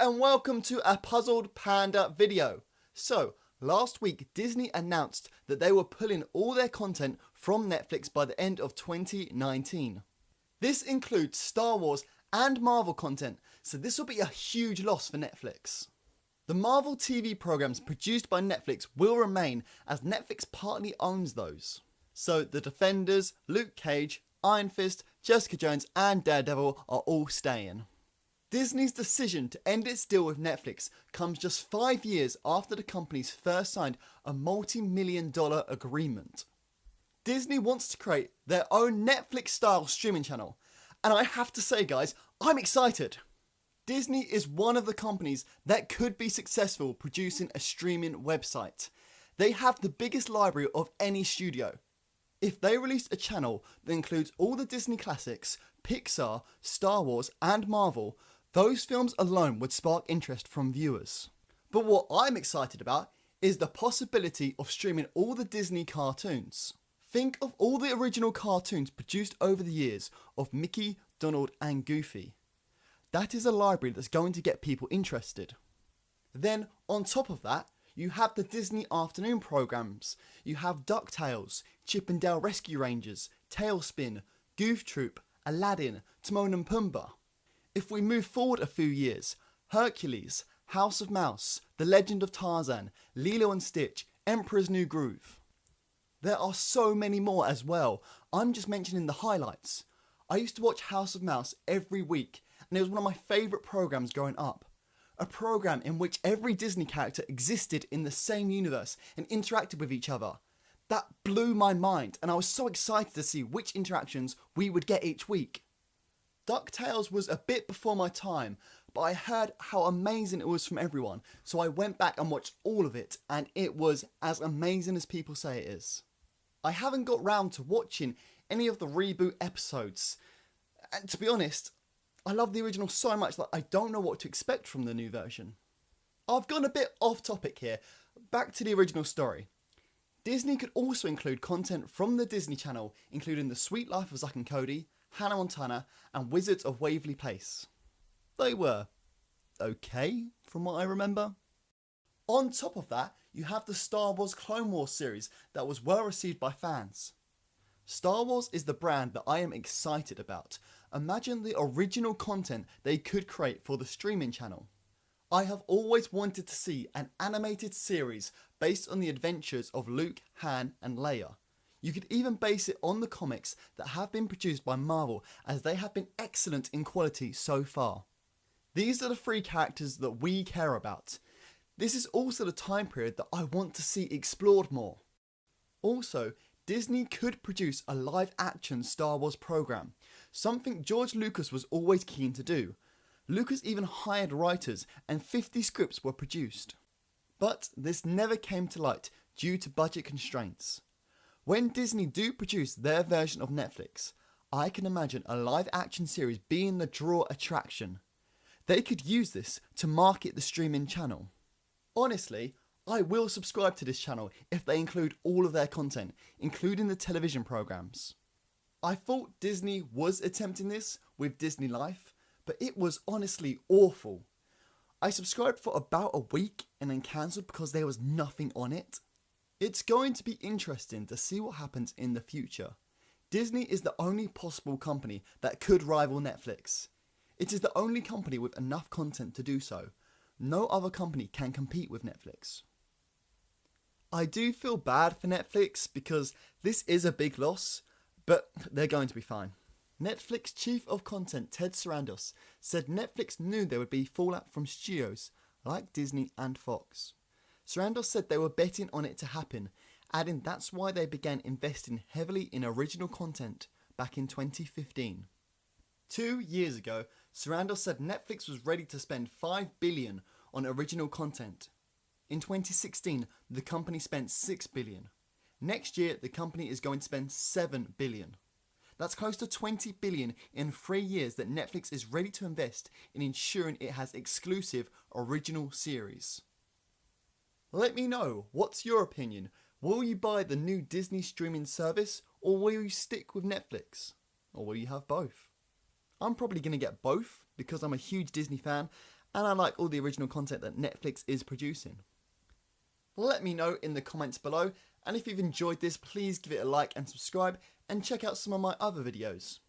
and welcome to a Puzzled Panda video. So, last week Disney announced that they were pulling all their content from Netflix by the end of 2019. This includes Star Wars and Marvel content, so this will be a huge loss for Netflix. The Marvel TV programs produced by Netflix will remain, as Netflix partly owns those. So the Defenders, Luke Cage, Iron Fist, Jessica Jones and Daredevil are all staying. Disney's decision to end its deal with Netflix comes just 5 years after the companies first signed a multi-million-dollar agreement. Disney wants to create their own Netflix-style streaming channel, and I have to say guys, I'm excited. Disney is one of the companies that could be successful producing a streaming website. They have the biggest library of any studio. If they released a channel that includes all the Disney classics, Pixar, Star Wars and Marvel, those films alone would spark interest from viewers. But what I'm excited about is the possibility of streaming all the Disney cartoons. Think of all the original cartoons produced over the years of Mickey, Donald and Goofy. That is a library that's going to get people interested. Then on top of that, you have the Disney afternoon programs. You have DuckTales, Chip and Dale Rescue Rangers, Tailspin, Goof Troop, Aladdin, Timon and Pumbaa. If we move forward a few years, Hercules, House of Mouse, The Legend of Tarzan, Lilo and Stitch, Emperor's New Groove. There are so many more as well. I'm just mentioning the highlights. I used to watch House of Mouse every week, and it was one of my favourite programs growing up. A program in which every Disney character existed in the same universe and interacted with each other. That blew my mind, and I was so excited to see which interactions we would get each week. DuckTales was a bit before my time, but I heard how amazing it was from everyone, so I went back and watched all of it, and it was as amazing as people say it is. I haven't got round to watching any of the reboot episodes, and to be honest, I love the original so much that I don't know what to expect from the new version. I've gone a bit off topic here, back to the original story. Disney could also include content from the Disney Channel, including The Sweet Life of Zack and Cody, Hannah Montana and Wizards of Waverly Place. They were okay from what I remember. On top of that, you have the Star Wars Clone Wars series that was well received by fans. Star Wars is the brand that I am excited about. Imagine the original content they could create for the streaming channel. I have always wanted to see an animated series based on the adventures of Luke, Han and Leia. You could even base it on the comics that have been produced by Marvel, as they have been excellent in quality so far. These are the 3 characters that we care about. This is also the time period that I want to see explored more. Also, Disney could produce a live action Star Wars program, something George Lucas was always keen to do. Lucas even hired writers and 50 scripts were produced. But this never came to light due to budget constraints. When Disney do produce their version of Netflix, I can imagine a live action series being the draw attraction. They could use this to market the streaming channel. Honestly, I will subscribe to this channel if they include all of their content, including the television programs. I thought Disney was attempting this with Disney Life, but it was honestly awful. I subscribed for about a week and then cancelled because there was nothing on it. It's going to be interesting to see what happens in the future. Disney is the only possible company that could rival Netflix. It is the only company with enough content to do so. No other company can compete with Netflix. I do feel bad for Netflix because this is a big loss, but they're going to be fine. Netflix Chief of Content Ted Sarandos said Netflix knew there would be fallout from studios like Disney and Fox. Sarandos said they were betting on it to happen, adding that's why they began investing heavily in original content back in 2015. 2 years ago, Sarandos said Netflix was ready to spend $5 billion on original content. In 2016, the company spent $6 billion. Next year, the company is going to spend $7 billion. That's close to $20 billion in 3 years that Netflix is ready to invest in ensuring it has exclusive original series. Let me know, what's your opinion? Will you buy the new Disney streaming service, or will you stick with Netflix? Or will you have both? I'm probably going to get both because I'm a huge Disney fan and I like all the original content that Netflix is producing. Let me know in the comments below, and if you've enjoyed this, please give it a like and subscribe, and check out some of my other videos.